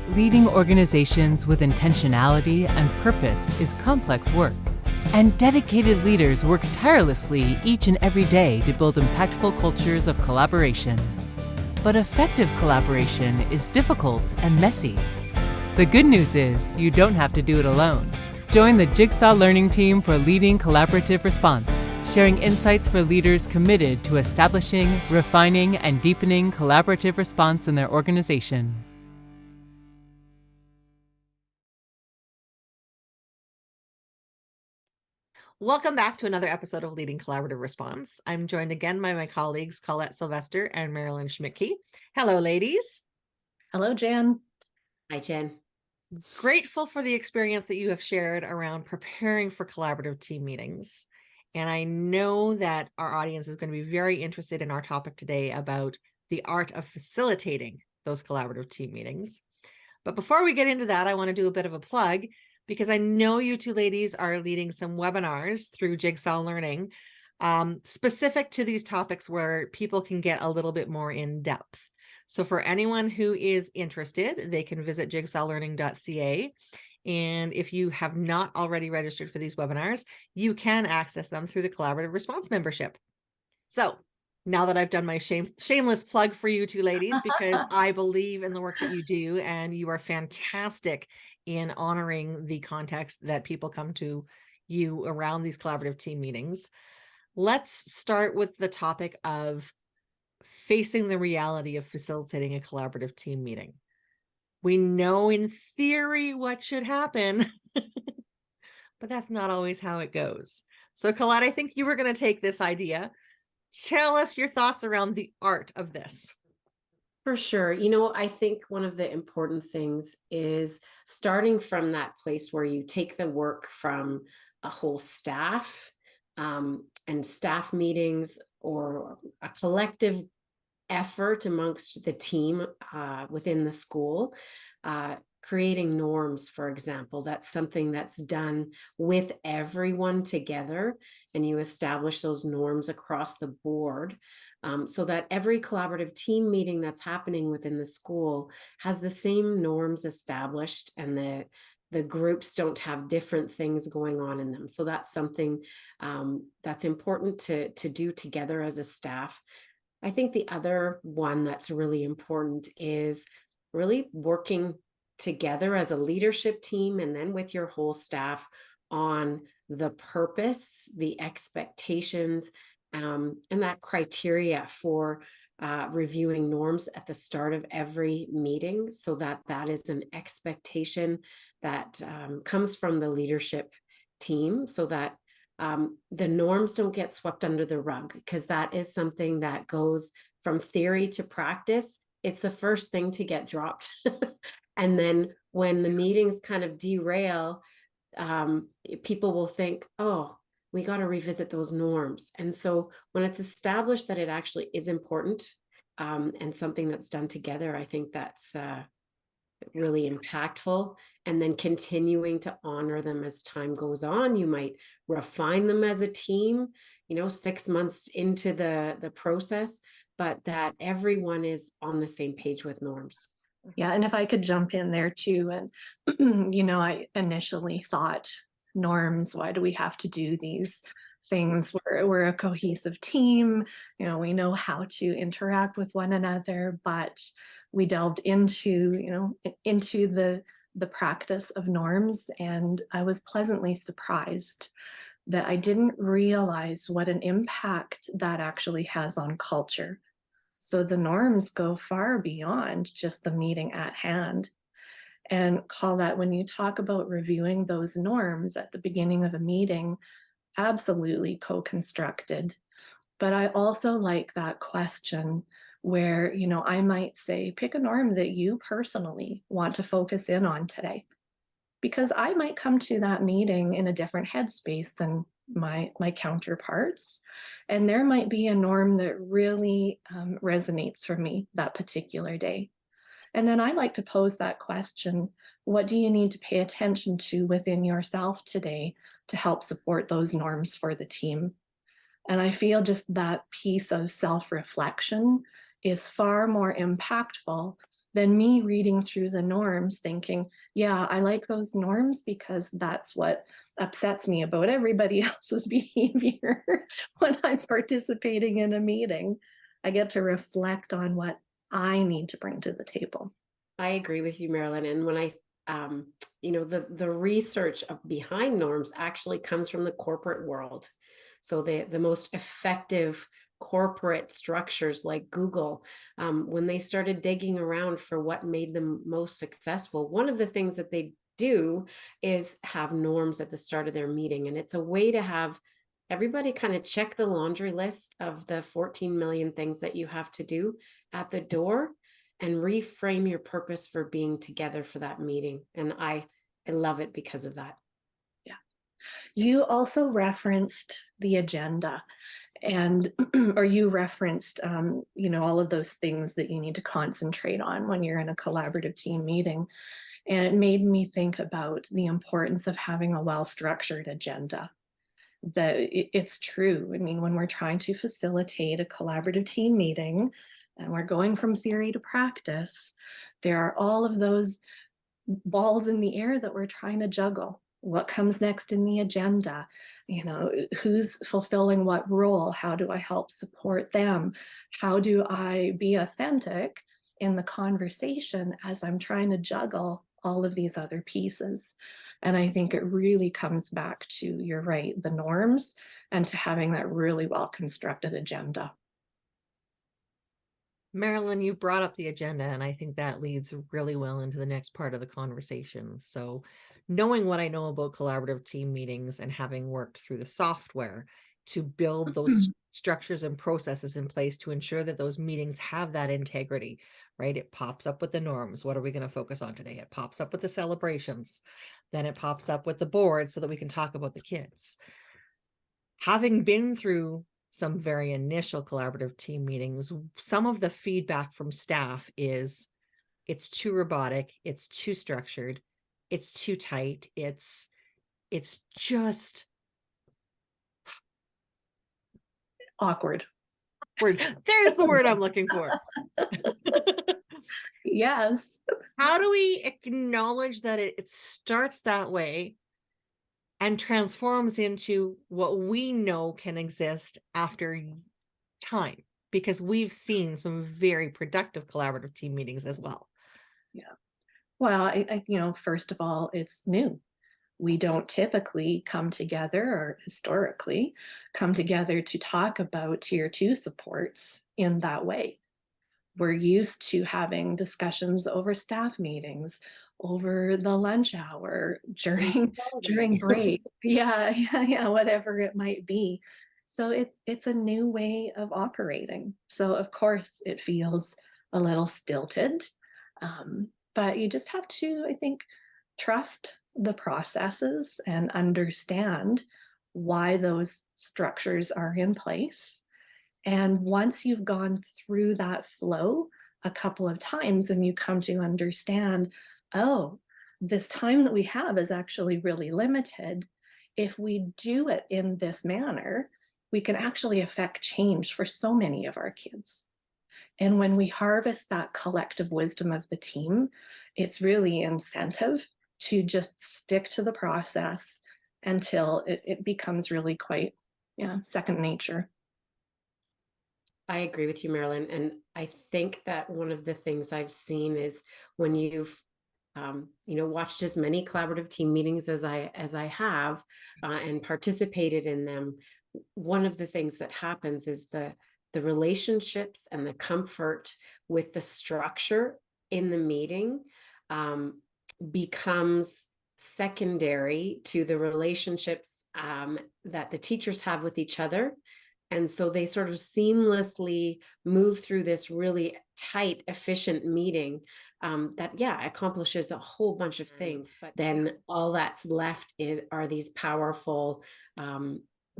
Leading organizations with intentionality and purpose is complex work, and dedicated leaders work tirelessly each and every day to build impactful cultures of collaboration. But effective collaboration is difficult and messy. The good news is you don't have to do it alone. Join the Jigsaw Learning team for leading collaborative response, sharing insights for leaders committed to establishing, refining, and deepening collaborative response in their organization. Welcome back to another episode of Leading Collaborative Response. I'm joined again by my colleagues Collette Sylvestre and Marilyn Schmitke. Hello, ladies. Hello, Jan. Hi, Jen. Grateful for the experience that you have shared around preparing for collaborative team meetings. And I know that our audience is going to be very interested in our topic today about the art of facilitating those collaborative team meetings. But before we get into that, I want to do a bit of a plug, because I know you two ladies are leading some webinars through Jigsaw Learning, specific to these topics where people can get a little bit more in depth. So for anyone who is interested, they can visit jigsawlearning.ca. And if you have not already registered for these webinars, you can access them through the Collaborative Response membership. So now that I've done my shameless plug for you two ladies, because I believe in the work that you do, and you are fantastic in honoring the context that people come to you around these collaborative team meetings. Let's start with the topic of facing the reality of facilitating a collaborative team meeting. We know in theory what should happen, but that's not always how it goes. So Collette, I think you were going to take this idea. Tell us your thoughts around the art of this. For sure. I think one of the important things is starting from that place where you take the work from a whole staff and staff meetings, or a collective effort amongst the team within the school, creating norms, for example. That's something that's done with everyone together, and you establish those norms across the board, so that every collaborative team meeting that's happening within the school has the same norms established, and the groups don't have different things going on in them. So that's something that's important to do together as a staff. I think the other one that's really important is really working together as a leadership team, and then with your whole staff, on the purpose, the expectations, and that criteria for reviewing norms at the start of every meeting, so that that is an expectation that comes from the leadership team, so that the norms don't get swept under the rug, because that is something that goes from theory to practice. It's the first thing to get dropped. And then when the meetings kind of derail, people will think, oh, we got to revisit those norms. And so when it's established that it actually is important, and something that's done together, I think that's really impactful. And then continuing to honor them as time goes on. You might refine them as a team, 6 months into the process, but that everyone is on the same page with norms. Yeah, and if I could jump in there too, and I initially thought, norms, why do we have to do these things? We're a cohesive team, we know how to interact with one another, but we delved into the practice of norms, and I was pleasantly surprised that I didn't realize what an impact that actually has on culture. So the norms go far beyond just the meeting at hand. And Collette, when you talk about reviewing those norms at the beginning of a meeting, absolutely co-constructed. But I also like that question where, I might say, pick a norm that you personally want to focus in on today. Because I might come to that meeting in a different headspace than my counterparts, and there might be a norm that really resonates for me that particular day. And then I like to pose that question: what do you need to pay attention to within yourself today to help support those norms for the team? And I feel just that piece of self-reflection is far more impactful than me reading through the norms thinking, yeah, I like those norms because that's what upsets me about everybody else's behavior when I'm participating in a meeting. I get to reflect on what I need to bring to the table. I agree with you, Marilyn. And when the research behind norms actually comes from the corporate world. So the most effective corporate structures like Google, when they started digging around for what made them most successful, one of the things that they do is have norms at the start of their meeting. And it's a way to have everybody kind of check the laundry list of the 14 million things that you have to do at the door and reframe your purpose for being together for that meeting. And I love it because of that. Yeah. You also referenced the agenda, and or you referenced all of those things that you need to concentrate on when you're in a collaborative team meeting. And it made me think about the importance of having a well-structured agenda. That it's true. I mean, when we're trying to facilitate a collaborative team meeting and we're going from theory to practice, there are all of those balls in the air that we're trying to juggle. What comes next in the agenda? Who's fulfilling what role? How do I help support them? How do I be authentic in the conversation as I'm trying to juggle all of these other pieces? And I think it really comes back to, you're right, the norms, and to having that really well-constructed agenda. Marilyn, you brought up the agenda, and I think that leads really well into the next part of the conversation. So knowing what I know about collaborative team meetings and having worked through the software to build those structures and processes in place to ensure that those meetings have that integrity, right? It pops up with the norms. What are we going to focus on today? It pops up with the celebrations. Then it pops up with the board so that we can talk about the kids. Having been through some very initial collaborative team meetings, some of the feedback from staff is it's too robotic, it's too structured, it's too tight, it's just awkward. There's the word I'm looking for. Yes. How do we acknowledge that it starts that way and transforms into what we know can exist after time? Because we've seen some very productive collaborative team meetings as well. Yeah. Well, I first of all, it's new. We don't typically come together, or historically come together, to talk about tier 2 supports in that way. We're used to having discussions over staff meetings, over the lunch hour, during break. Yeah, whatever it might be. So it's a new way of operating. So of course it feels a little stilted, but you just have to, I think, trust the processes and understand why those structures are in place. And once you've gone through that flow a couple of times and you come to understand, oh, this time that we have is actually really limited. If we do it in this manner, we can actually affect change for so many of our kids. And when we harvest that collective wisdom of the team, it's really incentive to just stick to the process until it becomes really quite, second nature. I agree with you, Marilyn. And I think that one of the things I've seen is when you've, watched as many collaborative team meetings as I have and participated in them, one of the things that happens is the relationships and the comfort with the structure in the meeting becomes secondary to the relationships that the teachers have with each other. And so they sort of seamlessly move through this really tight, efficient meeting that accomplishes a whole bunch of things. But then all that's left are these powerful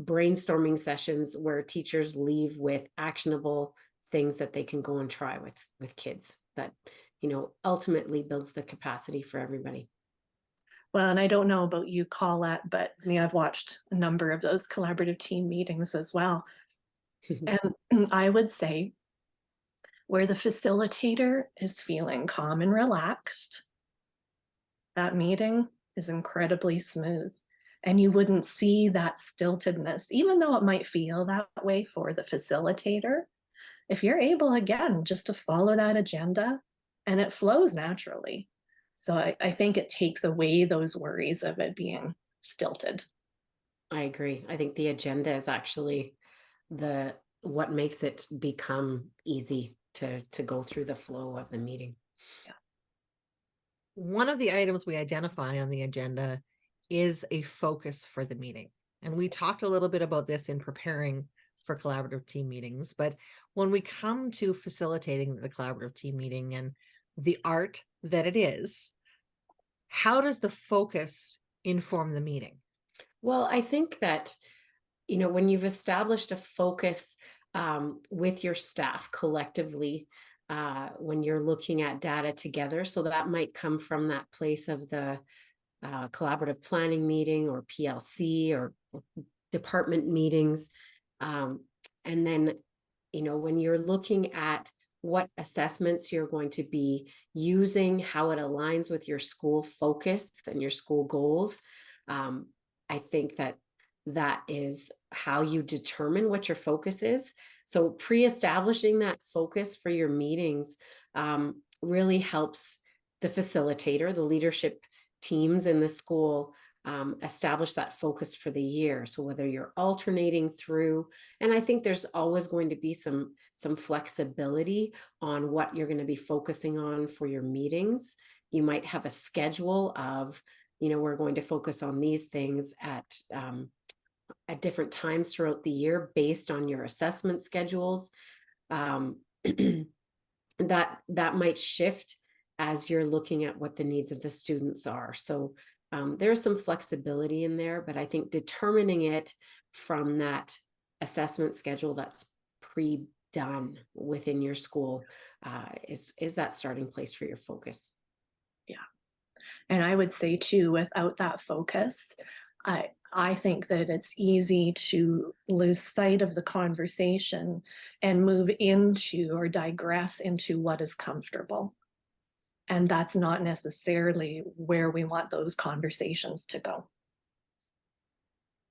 brainstorming sessions where teachers leave with actionable things that they can go and try with kids that, ultimately builds the capacity for everybody. Well, and I don't know about you, Collette, but I've watched a number of those collaborative team meetings as well. And I would say Where the facilitator is feeling calm and relaxed, that meeting is incredibly smooth. And you wouldn't see that stiltedness, even though it might feel that way for the facilitator. If you're able, again, just to follow that agenda and it flows naturally. So I think it takes away those worries of it being stilted. I agree. I think the agenda is actually what makes it become easy to go through the flow of the meeting. Yeah. One of the items we identify on the agenda is a focus for the meeting. And we talked a little bit about this in preparing for collaborative team meetings, but when we come to facilitating the collaborative team meeting and the art that it is, how does the focus inform the meeting? Well, I think that, when you've established a focus with your staff collectively, when you're looking at data together, so that might come from that place of the collaborative planning meeting or PLC or department meetings. And then, when you're looking at what assessments you're going to be using, how it aligns with your school focus and your school goals, I think that is how you determine what your focus is. So pre-establishing that focus for your meetings really helps the facilitator, the leadership teams in the school establish that focus for the year. So whether you're alternating through, and I think there's always going to be some flexibility on what you're going to be focusing on for your meetings. You might have a schedule of, we're going to focus on these things at different times throughout the year based on your assessment schedules. That might shift as you're looking at what the needs of the students are. So there's some flexibility in there, but I think determining it from that assessment schedule that's pre-done within your school is that starting place for your focus. Yeah. And I would say too, without that focus, I think that it's easy to lose sight of the conversation and move into or digress into what is comfortable. And that's not necessarily where we want those conversations to go.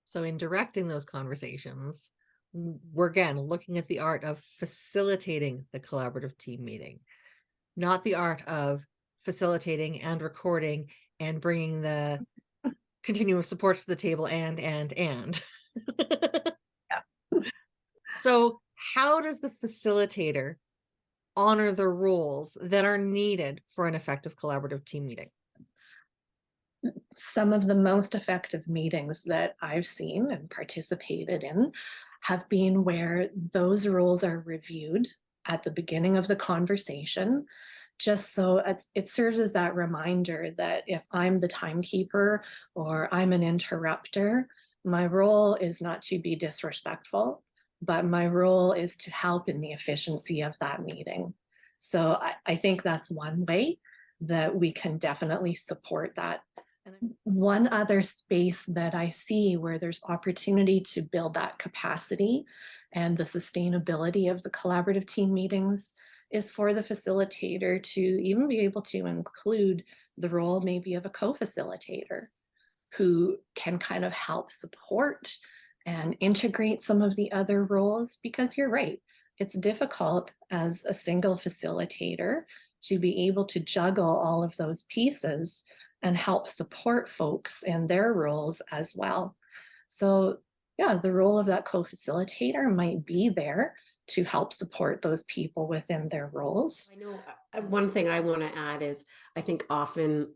So in directing those conversations, we're again looking at the art of facilitating the collaborative team meeting, not the art of facilitating and recording and bringing the continuous support to the table and. Yeah. So how does the facilitator honor the rules that are needed for an effective collaborative team meeting? Some of the most effective meetings that I've seen and participated in have been where those rules are reviewed at the beginning of the conversation, just so it serves as that reminder that if I'm the timekeeper or I'm an interrupter, my role is not to be disrespectful, but my role is to help in the efficiency of that meeting. So I think that's one way that we can definitely support that. And one other space that I see where there's opportunity to build that capacity and the sustainability of the collaborative team meetings is for the facilitator to even be able to include the role maybe of a co-facilitator who can kind of help support and integrate some of the other roles, because you're right, it's difficult as a single facilitator to be able to juggle all of those pieces and help support folks in their roles as well. So yeah, the role of that co-facilitator might be there to help support those people within their roles. I know one thing I want to add is I think often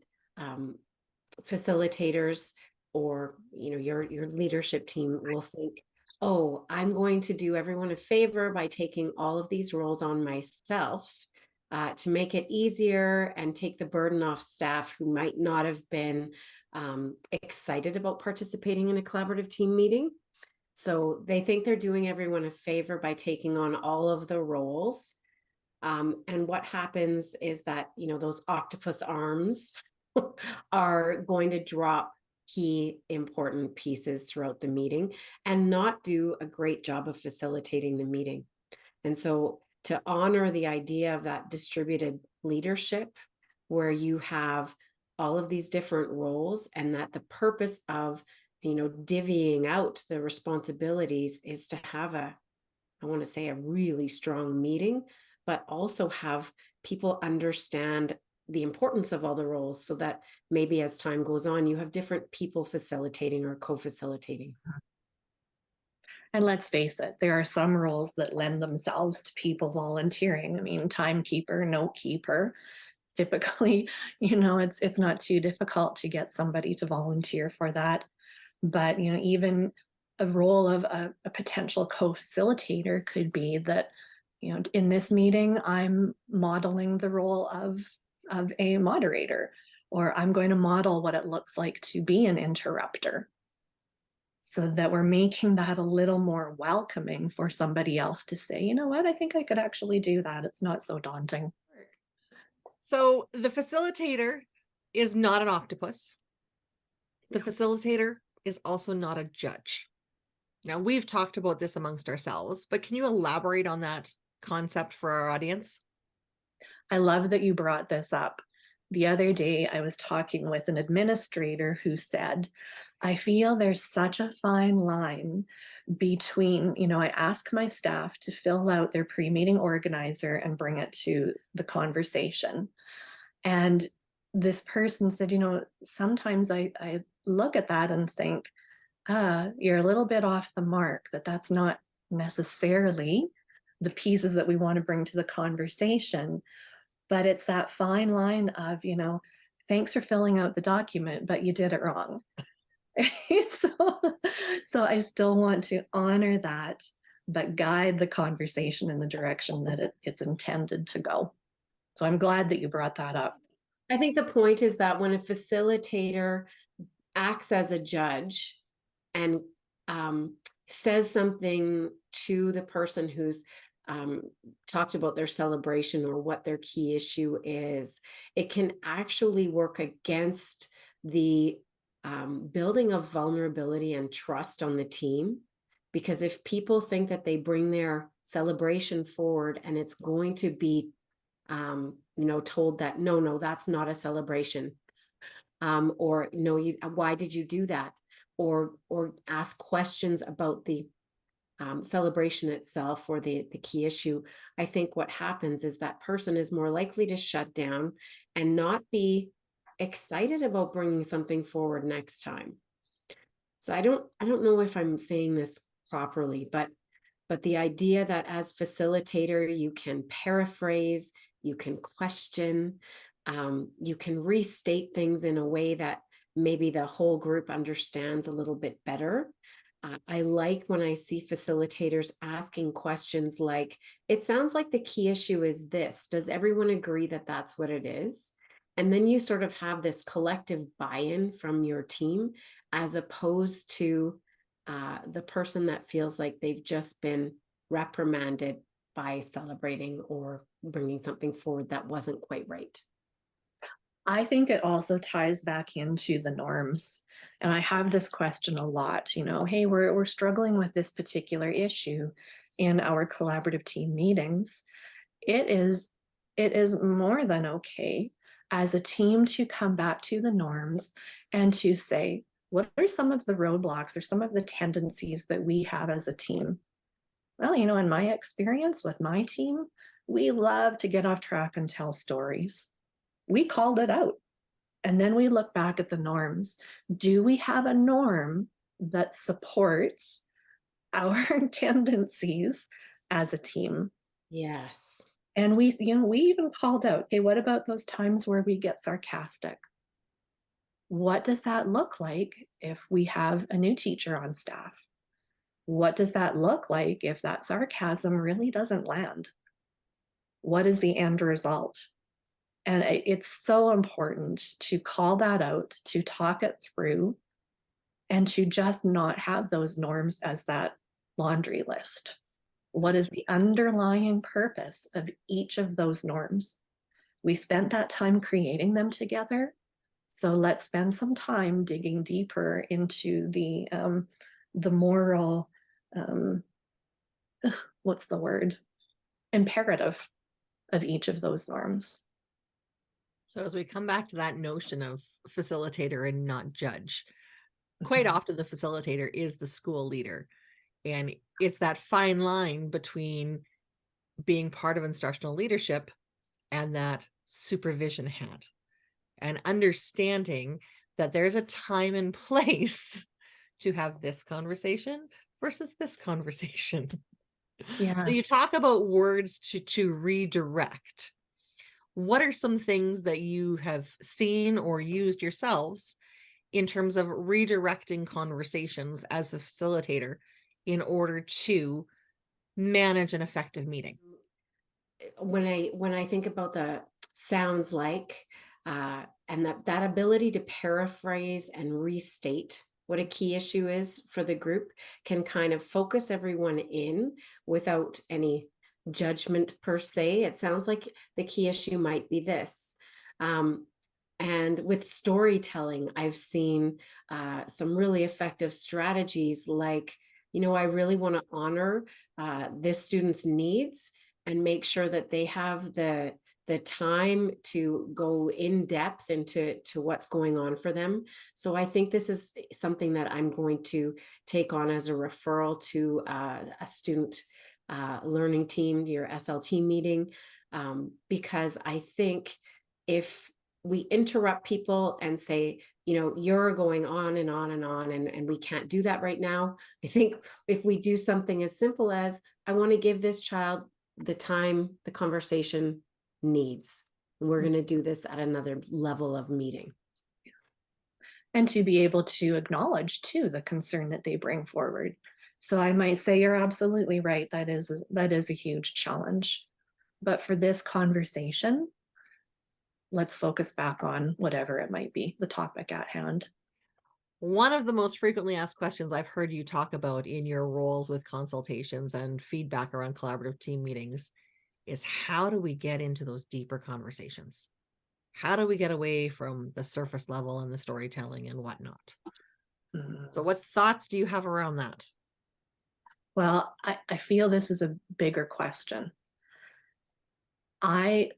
facilitators or your leadership team will think, oh, I'm going to do everyone a favor by taking all of these roles on myself to make it easier and take the burden off staff who might not have been excited about participating in a collaborative team meeting. So they think they're doing everyone a favor by taking on all of the roles. And what happens is that, those octopus arms are going to drop key important pieces throughout the meeting and not do a great job of facilitating the meeting. And so to honor the idea of that distributed leadership, where you have all of these different roles, and that the purpose of, divvying out the responsibilities is to have I want to say, a really strong meeting, but also have people understand the importance of all the roles, so that maybe as time goes on, you have different people facilitating or co-facilitating. And let's face it, there are some roles that lend themselves to people volunteering. I mean, timekeeper, note keeper. Typically, it's not too difficult to get somebody to volunteer for that. But, even a role of a potential co-facilitator could be that, in this meeting, I'm modeling the role of a moderator, or I'm going to model what it looks like to be an interrupter, so that we're making that a little more welcoming for somebody else to say, you know what, I think I could actually do that. It's not so daunting. So the facilitator is not an octopus. The facilitator is also not a judge. Now, we've talked about this amongst ourselves, but can you elaborate on that concept for our audience? I love that you brought this up. The other day, I was talking with an administrator who said, I feel there's such a fine line between, I ask my staff to fill out their pre-meeting organizer and bring it to the conversation. And this person said, sometimes I look at that and think, you're a little bit off the mark, that's not necessarily the pieces that we want to bring to the conversation. But it's that fine line of, thanks for filling out the document, but you did it wrong. So I still want to honor that, but guide the conversation in the direction that it's intended to go. So I'm glad that you brought that up. I think the point is that when a facilitator acts as a judge and says something to the person who's talked about their celebration or what their key issue is, it can actually work against the building of vulnerability and trust on the team. Because if people think that they bring their celebration forward and it's going to be, told that, no, that's not a celebration, or no, why did you do that? Or ask questions about the celebration itself or the key issue, I think what happens is that person is more likely to shut down and not be excited about bringing something forward next time. So I don't know if I'm saying this properly, but the idea that as facilitator, you can paraphrase, you can question, you can restate things in a way that maybe the whole group understands a little bit better. I like when I see facilitators asking questions like, it sounds like the key issue is this. Does everyone agree that that's what it is? And then you sort of have this collective buy-in from your team, as opposed to the person that feels like they've just been reprimanded by celebrating or bringing something forward that wasn't quite right. I think it also ties back into the norms. And I have this question a lot, hey, we're struggling with this particular issue in our collaborative team meetings. It is more than okay as a team to come back to the norms and to say, what are some of the roadblocks or some of the tendencies that we have as a team? Well, in my experience with my team, we love to get off track and tell stories. We called it out. And then we look back at the norms. Do we have a norm that supports our tendencies as a team? Yes. And we even called out, okay, what about those times where we get sarcastic? What does that look like if we have a new teacher on staff? What does that look like if that sarcasm really doesn't land? What is the end result? And it's so important to call that out, to talk it through, and to just not have those norms as that laundry list. What is the underlying purpose of each of those norms? We spent that time creating them together. So let's spend some time digging deeper into the moral, what's the word? imperative of each of those norms. So as we come back to that notion of facilitator and not judge, quite Mhm. often the facilitator is the school leader. And it's that fine line between being part of instructional leadership and that supervision hat, and understanding that there's a time and place to have this conversation versus this conversation. So you Yes. talk about words to redirect. What are some things that you have seen or used yourselves in terms of redirecting conversations as a facilitator in order to manage an effective meeting? When I think about the sounds like, and that ability to paraphrase and restate what a key issue is for the group can kind of focus everyone in without any judgment per se. It sounds like the key issue might be this. And with storytelling, I've seen some really effective strategies like, I really want to honor this student's needs and make sure that they have the time to go in depth into what's going on for them. So I think this is something that I'm going to take on as a referral to a student learning team, your SLT meeting, because I think if we interrupt people and say, you're going on and on and on, and we can't do that right now. I think if we do something as simple as, I want to give this child the time the conversation needs, and we're going to do this at another level of meeting. And to be able to acknowledge too the concern that they bring forward. So I might say you're absolutely right. That is a huge challenge. But for this conversation, let's focus back on whatever it might be, the topic at hand. One of the most frequently asked questions I've heard you talk about in your roles with consultations and feedback around collaborative team meetings is, how do we get into those deeper conversations? How do we get away from the surface level and the storytelling and whatnot? So what thoughts do you have around that? Well, I feel this is a bigger question. I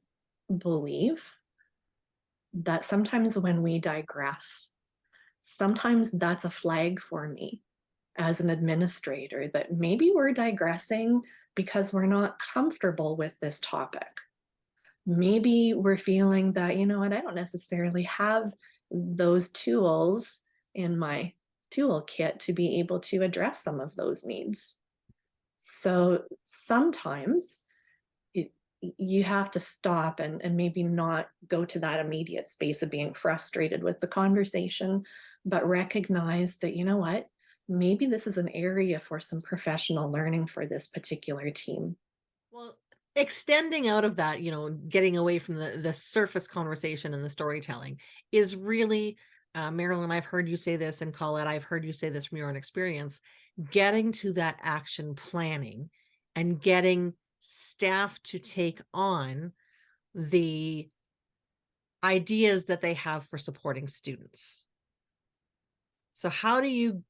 believe that sometimes when we digress, sometimes that's a flag for me as an administrator that maybe we're digressing because we're not comfortable with this topic. Maybe we're feeling that, I don't necessarily have those tools in my toolkit to be able to address some of those needs. So sometimes you have to stop and maybe not go to that immediate space of being frustrated with the conversation, but recognize that, what, maybe this is an area for some professional learning for this particular team. Well, extending out of that, getting away from the surface conversation and the storytelling is really, Marilyn, I've heard you say this, and Collette, I've heard you say this from your own experience, getting to that action planning and getting staff to take on the ideas that they have for supporting students. So how do you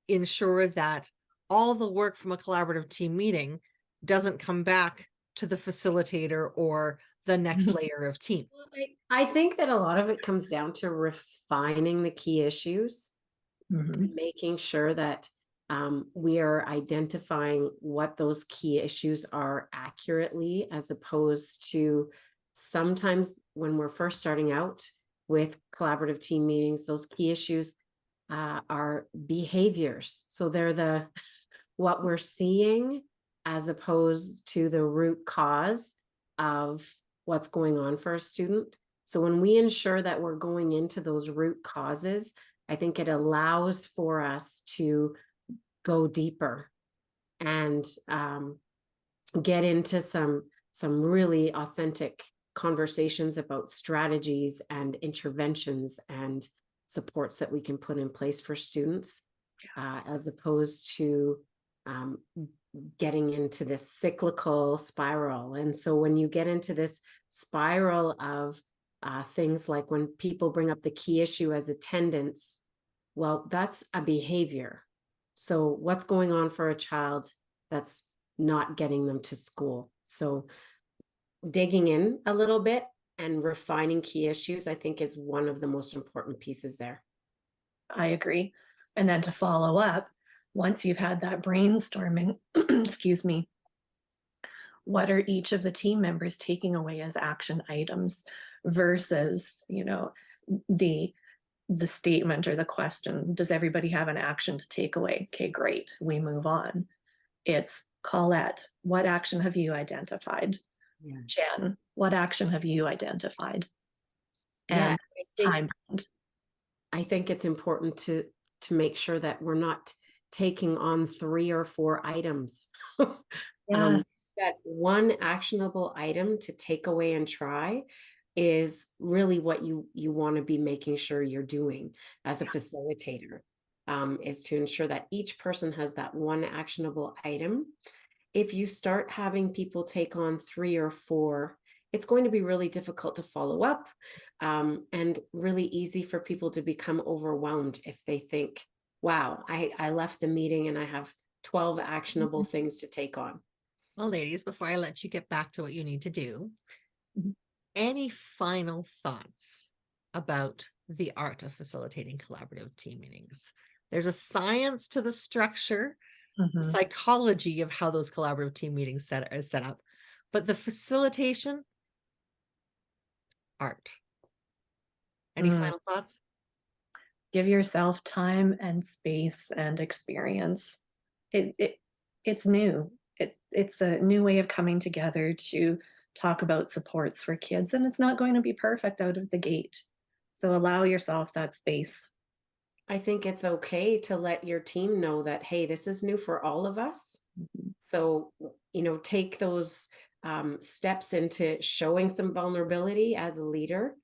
ensure that all the work from a collaborative team meeting doesn't come back to the facilitator or the next layer of team? I think that a lot of it comes down to refining the key issues, and making sure that we are identifying what those key issues are accurately, as opposed to sometimes when we're first starting out with collaborative team meetings, those key issues are behaviors. So they're what we're seeing as opposed to the root cause of what's going on for a student. So when we ensure that we're going into those root causes, I think it allows for us to go deeper and get into some really authentic conversations about strategies and interventions and supports that we can put in place for students, as opposed to getting into this cyclical spiral. And so when you get into this spiral of things like when people bring up the key issue as attendance, well, that's a behavior. So what's going on for a child that's not getting them to school? So digging in a little bit and refining key issues, I think, is one of the most important pieces there. I agree. And then to follow up, once you've had that brainstorming, excuse me, what are each of the team members taking away as action items versus, the statement or the question, does everybody have an action to take away? Okay, great. We move on. It's Collette, what action have you identified? Yeah. Jen, what action have you identified? Yeah, And time bound. I think it's important to make sure that we're not taking on 3 or 4 items. Yes. That one actionable item to take away and try is really what you want to be making sure you're doing as a facilitator, is to ensure that each person has that one actionable item. If you start having people take on 3 or 4, it's going to be really difficult to follow up, and really easy for people to become overwhelmed if they think, wow, I left the meeting and I have 12 actionable things to take on. Well, ladies, before I let you get back to what you need to do, Mhm. any final thoughts about the art of facilitating collaborative team meetings? There's a science to the structure, the Mhm. psychology of how those collaborative team meetings is set up, but the facilitation, art. Any Mm. final thoughts? Give yourself time and space and experience. It's new. It's a new way of coming together to talk about supports for kids, and it's not going to be perfect out of the gate. So allow yourself that space. I think it's okay to let your team know that, hey, this is new for all of us. Mhm. So, take those steps into showing some vulnerability as a leader,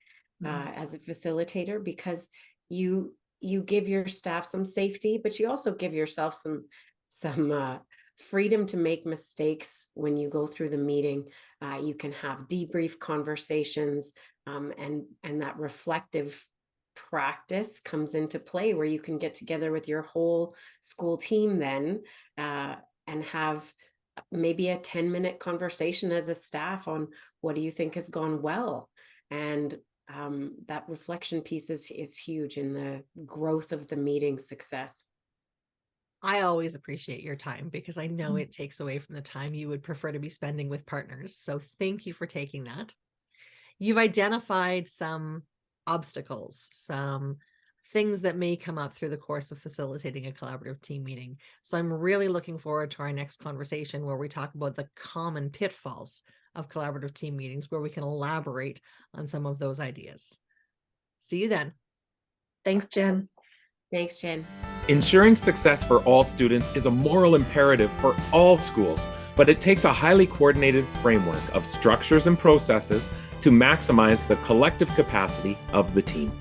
Mhm. as a facilitator, because you give your staff some safety, but you also give yourself some freedom to make mistakes when you go through the meeting. You can have debrief conversations, and that reflective practice comes into play where you can get together with your whole school team then, and have maybe a 10-minute conversation as a staff on what do you think has gone well. And that reflection piece is huge in the growth of the meeting success. I always appreciate your time because I know it takes away from the time you would prefer to be spending with partners. So thank you for taking that. You've identified some obstacles, some things that may come up through the course of facilitating a collaborative team meeting. So I'm really looking forward to our next conversation where we talk about the common pitfalls of collaborative team meetings, where we can elaborate on some of those ideas. See you then. Thanks, Jen. Thanks, Jen. Ensuring success for all students is a moral imperative for all schools, but it takes a highly coordinated framework of structures and processes to maximize the collective capacity of the team.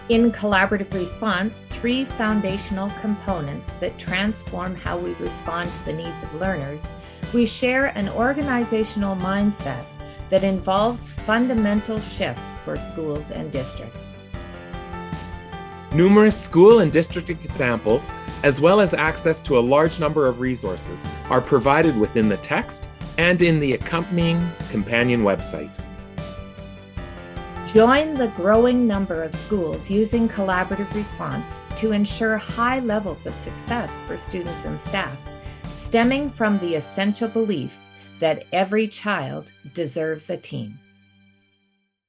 In collaborative response, 3 foundational components that transform how we respond to the needs of learners, we share an organizational mindset that involves fundamental shifts for schools and districts. Numerous school and district examples, as well as access to a large number of resources, are provided within the text and in the accompanying companion website. Join the growing number of schools using collaborative response to ensure high levels of success for students and staff, stemming from the essential belief that every child deserves a team.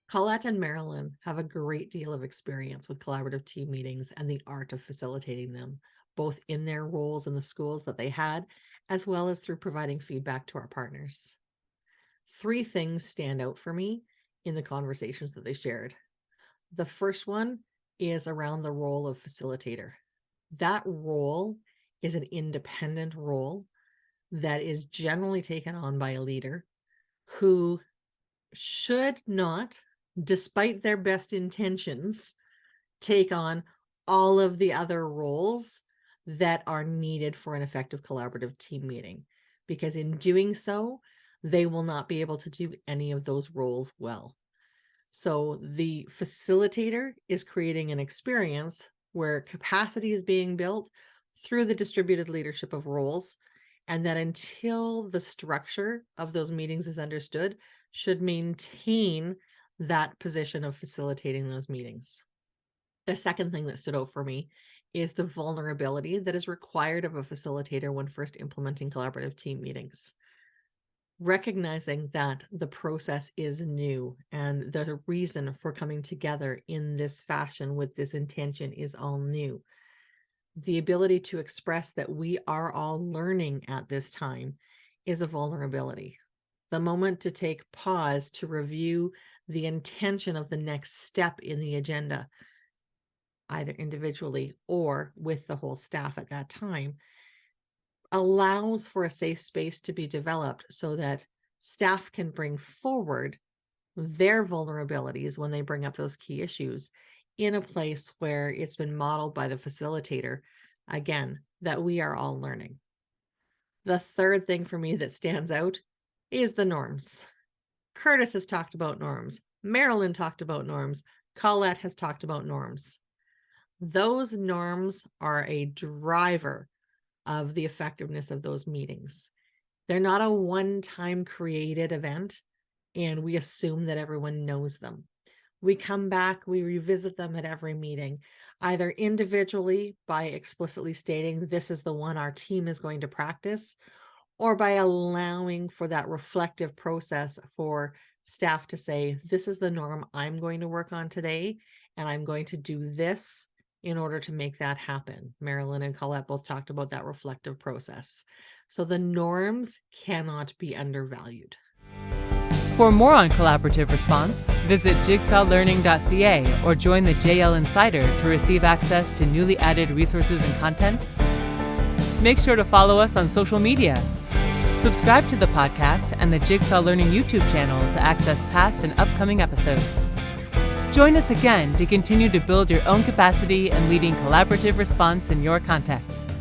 Collette and Marilyn have a great deal of experience with collaborative team meetings and the art of facilitating them, both in their roles in the schools that they had, as well as through providing feedback to our partners. 3 things stand out for me in the conversations that they shared. The first one is around the role of facilitator. That role is an independent role that is generally taken on by a leader who should not, despite their best intentions, take on all of the other roles that are needed for an effective collaborative team meeting, because in doing so, they will not be able to do any of those roles well. So the facilitator is creating an experience where capacity is being built through the distributed leadership of roles, and that until the structure of those meetings is understood, should maintain that position of facilitating those meetings. The second thing that stood out for me is the vulnerability that is required of a facilitator when first implementing collaborative team meetings. Recognizing that the process is new and the reason for coming together in this fashion with this intention is all new. The ability to express that we are all learning at this time is a vulnerability. The moment to take pause to review the intention of the next step in the agenda, either individually or with the whole staff at that time, allows for a safe space to be developed so that staff can bring forward their vulnerabilities when they bring up those key issues in a place where it's been modeled by the facilitator, again, that we are all learning. The third thing for me that stands out is the norms. Curtis has talked about norms. Marilyn talked about norms. Collette has talked about norms. Those norms are a driver of the effectiveness of those meetings. They're not a one-time created event, and we assume that everyone knows them. We come back, we revisit them at every meeting, either individually by explicitly stating this is the one our team is going to practice, or by allowing for that reflective process for staff to say, this is the norm I'm going to work on today, and I'm going to do this in order to make that happen. Marilyn and Collette both talked about that reflective process. So the norms cannot be undervalued. For more on collaborative response, visit jigsawlearning.ca or join the JL Insider to receive access to newly added resources and content. Make sure to follow us on social media. Subscribe to the podcast and the Jigsaw Learning YouTube channel to access past and upcoming episodes. Join us again to continue to build your own capacity and leading collaborative response in your context.